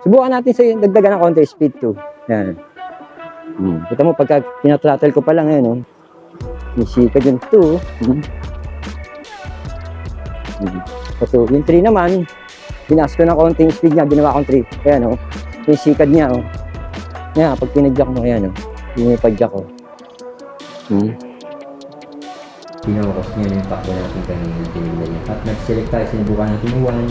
Subukan natin sa dagdagan ng konti, speed 2. Yan. Kita mo, pagka pinatrattle ko pa lang, yan, oh. Misikad yung 2. So, yung 3 naman, binas ko ng konting speed niya, ginawa kong 3. Ayan, oh. Misikad niya, oh. Yan, pag pinadyak mo, ayan, oh. Pinipadyak ko. Pinakos niya yung takbo natin kanina, tinignan niya. At nag-select tayo, sinubukan natin yung 1,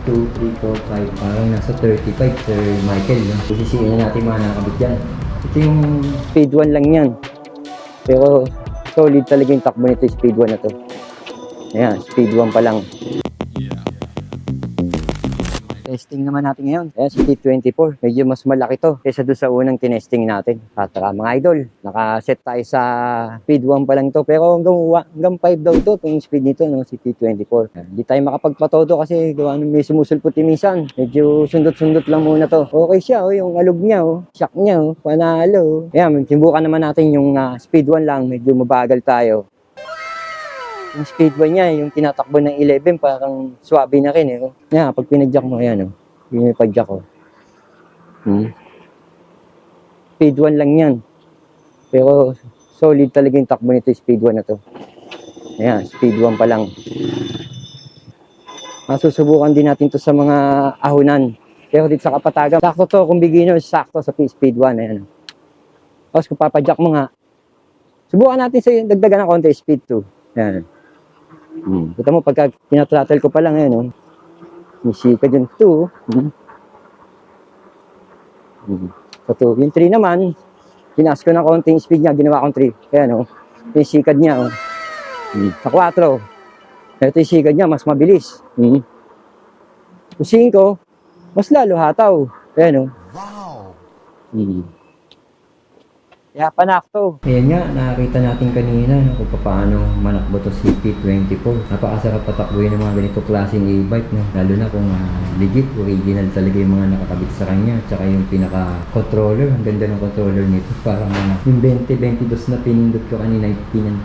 2, 3, 4, 5. Parang nasa 35, Sir Michael. No? Isisiin na natin mga nakakabit dyan. Ito yung speed 1 lang yan. Pero solid talaga yung takbo nito, speed 1 na to. Ayan, speed 1 pa lang. Testing naman natin ngayon. Ayan, si T24. Medyo mas malaki to kaysa doon sa unang tinesting natin. At mga idol, nakaset tayo sa speed 1 pa lang to. Pero hanggang 5 daw to, itong speed nito, no, si T24. Hindi tayo makapagpatodo kasi gawa nung may sumusulpot minsan. Medyo sundot-sundot lang muna to. Okay siya, oh, yung alog niya, oh. Shock niya, oh. Panalo. Ayan, sinubukan naman natin yung speed 1 lang. Medyo mabagal tayo. Yung speed 1 niya, yung tinatakbo ng 11, parang swabe na rin, eh. Oh. Yan, pag pinadyak mo, ayan, oh. Yung ipadyak ko. Speed 1 lang yan. Pero solid talaga yung takbo nito, speed 1 na to. Ayan, speed 1 pa lang. Masusubukan din natin to sa mga ahunan. Pero dito sa Kapatagan, sakto to, kung beginners, sakto sa speed 1, ayan. Tapos kung papadyak mo nga, subukan natin sa dagdagan ng konti, speed 2. Ayan. Kita mo, pagka pinatrattle ko pa lang, ayan, oh. Misikad yung 2. So, yung 3 naman, binas ko ng konting speed niya, ginawa kong 3. Ayan, oh. Misikad niya, oh. Sa 4. Ito yung sikad niya, mas mabilis. Sa 5, mas lalo hataw. Ayan, oh. Wow! Kaya panakto. Ayan nga, nakakita natin kanina, no, kung paano manakbo to si T24. Napakasarap patakbuhin ng mga ganito klaseng e-bike, no? Lalo na kung legit, original talaga yung mga nakakabit sa kanya. Tsaka yung pinaka-controller, ang ganda ng controller nito. Parang yung 20-22 na pinindot ko kanina,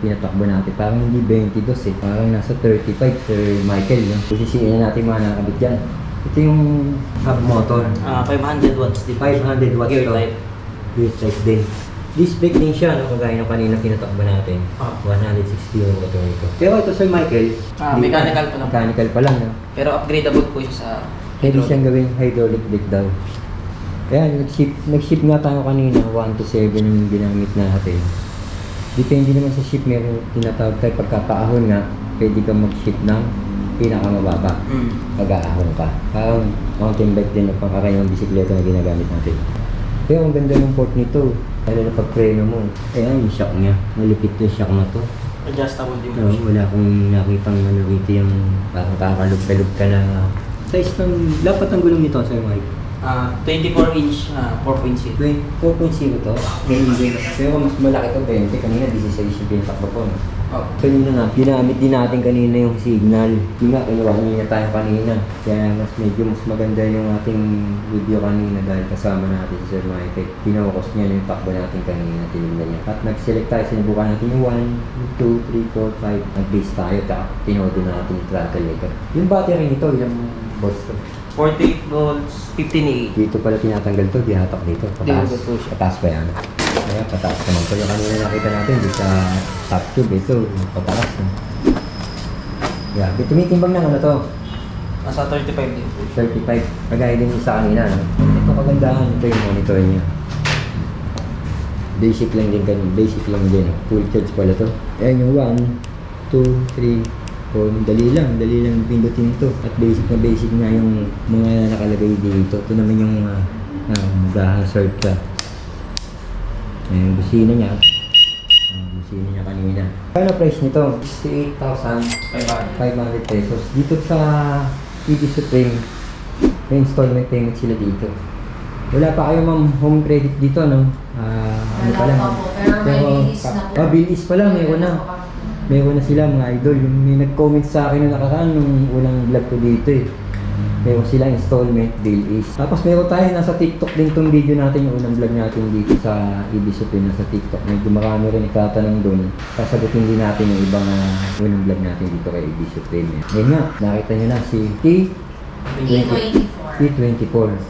pinatakbo natin. Parang hindi 22 eh. Parang nasa 35, Sir Michael. No? Sisisiin na natin mga nakakabit dyan. Ito yung hub motor. 500 watts. 500 watts Gear to. type. Gear type din. Disc brake din siya, no? Kagaya ng kanina pinatakbo natin. 160 yung motor nito. Pero ito, Sir Michael, Mechanical pa lang. Mechanical pa lang, no? Pero upgradable po siya sa Pwede siyang gawing hydraulic brake daw. Kaya nag-ship nga tayo kanina, 1 to 7 yung ginamit natin. Depende naman sa ship, meron tinatawag tayo pagkakaahon nga, pwede kang mag-ship ng pinakamababa. Pag-aahon ka. Parang mountain bike din na pangkaraniwang bisikleta na ginagamit natin. Pero ang ganda ng port nito, lalo na pag-preno mo. Ayan yung shock niya. Malupit yung shock na to. adjustable din No, po. wala akong nakitang rito yung parang kakalog-kalog ka na. Size ng, dapat ang gulong nito, Sir Mike? 24 inch, 4.0. 4.0 to? Pero mas malaki to, 20. Kanina 16 yung pinatakbo ko. No? Kanina nga, ginamit din natin kanina yung signal. Yung nga, kinuha niya tayo kanina. Kaya medyo mas maganda yung ating video kanina dahil kasama natin si Sir Michael. Pinakos niya yung takbo natin kanina, tinignan niya. At nag-select tayo, sinubukan natin yung 1, 2, 3, 4, 5. Nag-base tayo, tinodo natin yung throttle nito. Yung battery nito, yung boss to. 48 volts, 15A. Dito pala tinatanggal to, dihatak dito. Pataas. Dito po siya. Pataas pa yan. Kaya pataas naman to. Yung kanina nakita natin, dito sa top tube, ito, pataas. Yeah, tumitimbang ng ano to? Nasa 35 din po. 35. Kagaya din yung sa kanina. No? Ito kagandahan, ito yung monitor niya. Basic lang din ganun. Basic lang din. Full charge pala to. Ayan yung 1, 2, 3, dali lang pindutin ito. At basic na yung mga nakalagay dito. Ito naman yung mag-hazard ka. Ayan yung busina niya. Busina niya kanina. Kano price nito? 68,500 pesos. Dito sa EV Supreme, may installment payment sila dito. Wala pa kayo ma'am home credit dito, no? Ano pa lang? Pero may bilis na po. Bilis pa lang, meron na sila mga idol. May nag-comment sa akin na nakaraan nung unang vlog ko dito eh. Meron sila installment bill is. Tapos meron tayo nasa TikTok din tong video natin, yung unang vlog natin dito sa EV Supreme nasa TikTok. Medyo marami rin itatanong doon. Sasagutin din natin yung ibang unang vlog natin dito kay EV Supreme. Ngayon nga, nakita nyo na si T24.